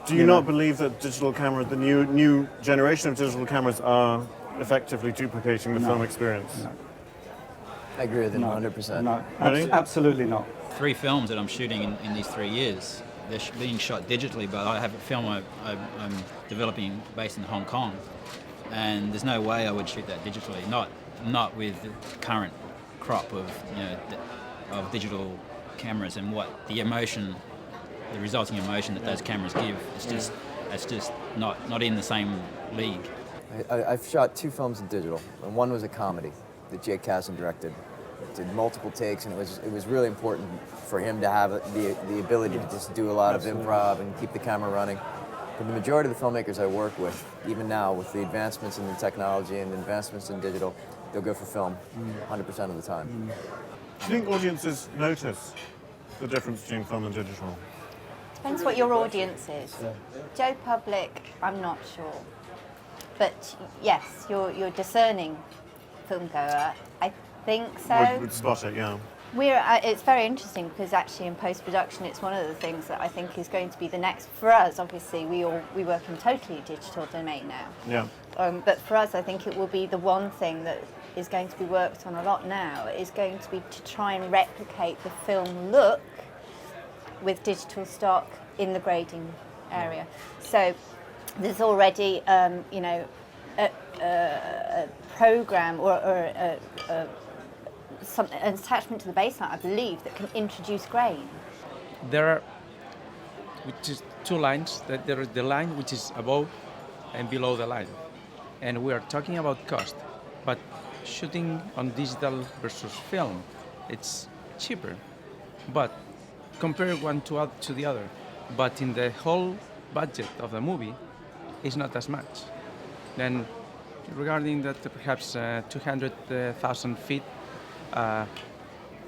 Do you not believe that digital cameras, the new generation of digital cameras, are effectively duplicating the film experience? No. I agree with him 100%. No, Really? absolutely not. 3 films that I'm shooting in these 3 years. They're being shot digitally, but I have a film I'm developing based in Hong Kong, and there's no way I would shoot that digitally. Not with the current crop of of digital cameras and what the resulting emotion that those cameras give. It's just not in the same league. I've shot 2 films in digital, and one was a comedy that Jake Kasdan directed. Did multiple takes, and it was really important for him to have the ability to just do a lot of improv and keep the camera running. But the majority of the filmmakers I work with, even now with the advancements in the technology and the advancements in digital, they'll go for film 100% of the time. Do you think audiences notice the difference between film and digital? Depends what your audience is. Joe Public, I'm not sure. But yes, your discerning filmgoer, I think so. Would spot it, yeah. It's very interesting because actually in post-production it's one of the things that I think is going to be the next, for us obviously we work in totally digital domain now. Yeah. But for us I think it will be the one thing that is going to be worked on a lot now is going to be to try and replicate the film look with digital stock in the grading area. So there's already a program or an attachment to the baseline, I believe, that can introduce grain. There are which is 2 lines. There is the line which is above and below the line, and we are talking about cost. But shooting on digital versus film, it's cheaper. But compare one to the other. But in the whole budget of the movie, it's not as much. Then, regarding that, perhaps 200,000 feet.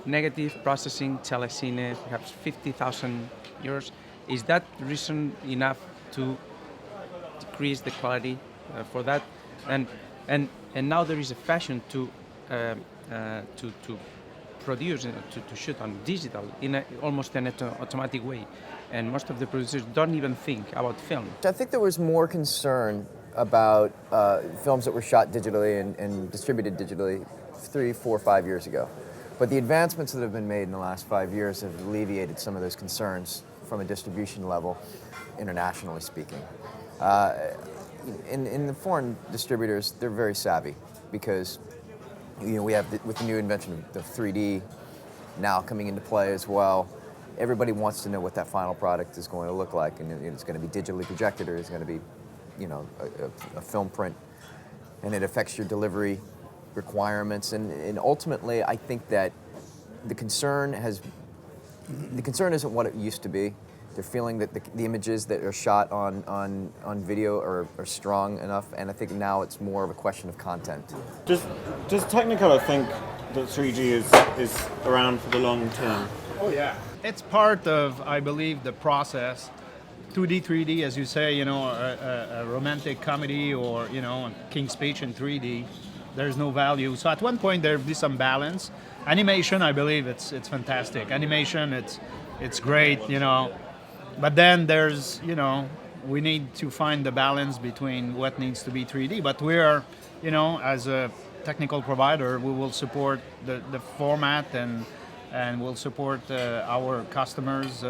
Negative processing, telecine, perhaps 50,000 euros. Is that reason enough to decrease the quality for that? And now there is a fashion to produce, to shoot on digital in almost an automatic way. And most of the producers don't even think about film. I think there was more concern about films that were shot digitally and distributed digitally 3, 4, 5 years ago. But the advancements that have been made in the last 5 years have alleviated some of those concerns from a distribution level, internationally speaking. In the foreign distributors, they're very savvy because we have, with the new invention of 3D now coming into play as well, everybody wants to know what that final product is going to look like, and it's going to be digitally projected, or it's going to be, a film print, and it affects your delivery requirements. And ultimately, I think that the concern isn't what it used to be. They're feeling that the images that are shot on video are strong enough, and I think now it's more of a question of content. Does Technicolor think that 3D is around for the long term? Oh yeah. It's part of, I believe, the process. 2D, 3D, as you say, a romantic comedy or, King's Speech in 3D, there's no value. So at one point there'll be some balance. Animation, I believe it's fantastic. Animation, it's great, But then there's, we need to find the balance between what needs to be 3D. But we are, as a technical provider, we will support the format and we'll support our customers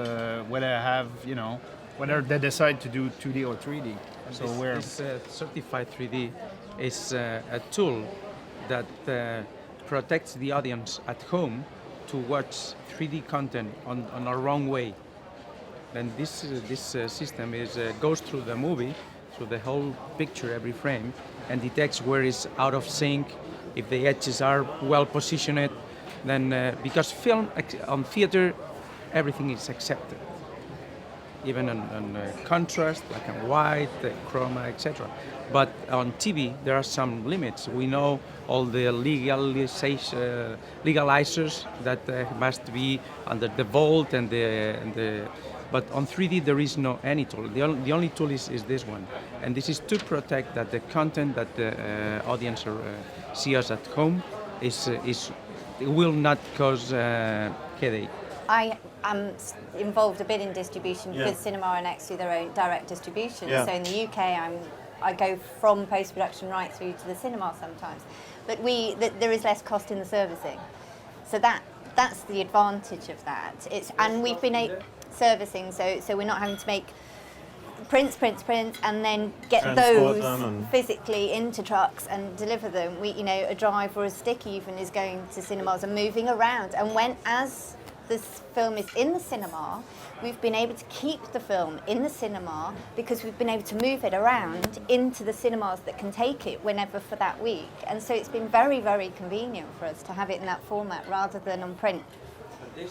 whether they decide to do 2D or 3D. So this certified 3D is a tool that protects the audience at home to watch 3D content on a wrong way. And this system goes through the movie, through the whole picture, every frame, and detects where it's out of sync, if the edges are well positioned. Then, because film on theater, everything is accepted, even on contrast, black and white, chroma, etc. But on TV, there are some limits. We know all the legalizers that must be under the vault and the. But on 3D, there is no any tool. The only tool is this one, and this is to protect that the content that the audience sees at home it will not cause headache. I involved a bit in distribution Yeah. because cinema are next to their own direct distribution. Yeah. So in the UK, I go from post-production right through to the cinema sometimes. But there is less cost in the servicing. So that's the advantage of that. And we've been servicing, so we're not having to make prints, and then get Transport them those and- physically into trucks and deliver them. A drive or a stick even is going to cinemas and moving around. And as this film is in the cinema, we've been able to keep the film in the cinema because we've been able to move it around into the cinemas that can take it whenever for that week. And so it's been very, very convenient for us to have it in that format rather than on print.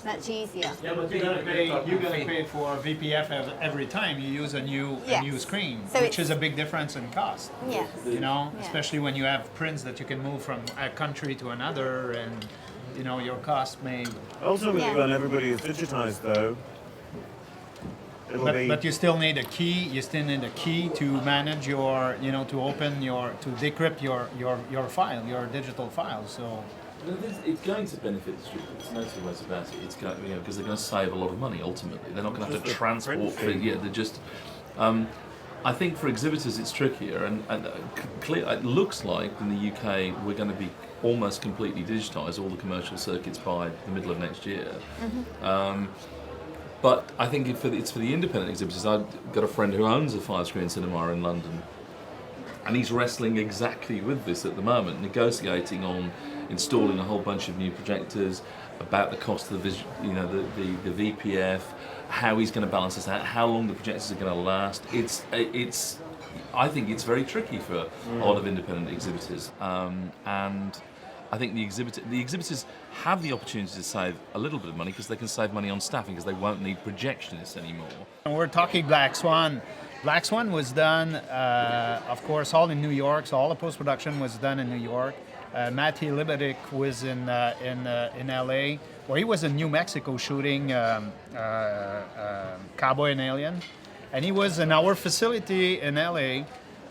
Much easier. Yeah, but you're gonna pay for VPF every time you use a new Yes. screen, So which it's- is a big difference in cost. Yes. You know, Yeah. especially when you have prints that you can move from a country to another, and your cost may. Ultimately, Yeah. when everybody is digitized, though, it'll be. But you still need a key. You still need a key to manage your, to open to decrypt your file, your digital file. So. It's going to benefit distributors. No two ways about it. It's going, because they're going to save a lot of money. Ultimately, they're not going to have to transport. They're just. I think for exhibitors it's trickier, and clear. It looks like in the UK we're going to be almost completely digitised, all the commercial circuits by the middle of next year. But I think it's for the independent exhibitors. I've got a friend who owns a 5-screen cinema in London, and he's wrestling exactly with this at the moment, negotiating on installing a whole bunch of new projectors, about the cost of the VPF, how he's going to balance this out, how long the projectors are going to last. I think it's very tricky for a lot of independent exhibitors, and I think the exhibitors have the opportunity to save a little bit of money because they can save money on staffing because they won't need projectionists anymore. We're talking Black Swan. Black Swan was done, of course, all in New York. So all the post-production was done in New York. Matty Libetic was in LA, where he was in New Mexico shooting Cowboy and Alien, and he was in our facility in LA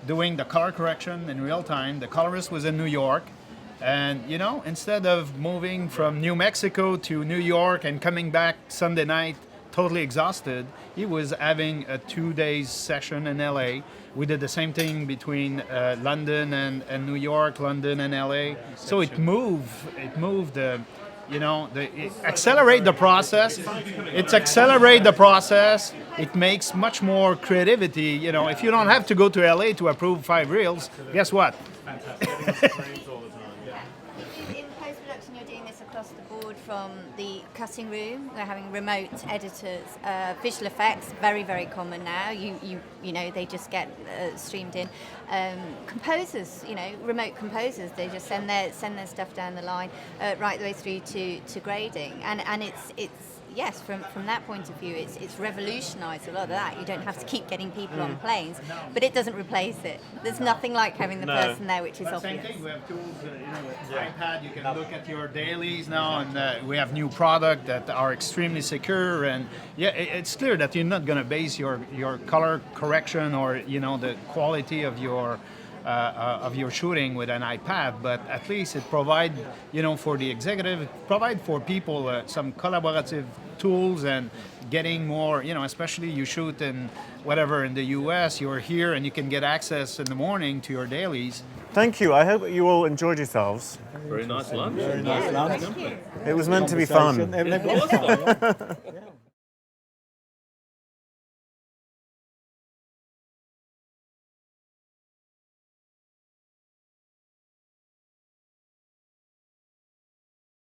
doing the color correction in real time. The colorist was in New York. And instead of moving from New Mexico to New York and coming back Sunday night totally exhausted, he was having a 2-day session in LA. We did the same thing between London and New York, London and LA. So it accelerate the process. It's accelerate the process. It makes much more creativity. If you don't have to go to LA to approve 5 reels, guess what? In post-production, you're doing this across the board from the cutting room. We're having remote editors, visual effects, very, very common now. They just get streamed in. Composers, remote composers, they just send their stuff down the line, right the way through to grading, and it's. Yes, from that point of view, it's revolutionised a lot of that. You don't have to keep getting people on planes, but it doesn't replace it. There's nothing like having the person there, which is But obvious. same thing, we have tools, with iPad, you can look at your dailies now, and we have new products that are extremely secure, and it's clear that you're not going to base your color correction or, the quality of your shooting with an iPad, but at least it provide, for the executive, it provide for people some collaborative tools and getting more, especially you shoot in the US, you're here and you can get access in the morning to your dailies. Thank you. I hope you all enjoyed yourselves. Very nice lunch. It was meant to be fun. It was fun.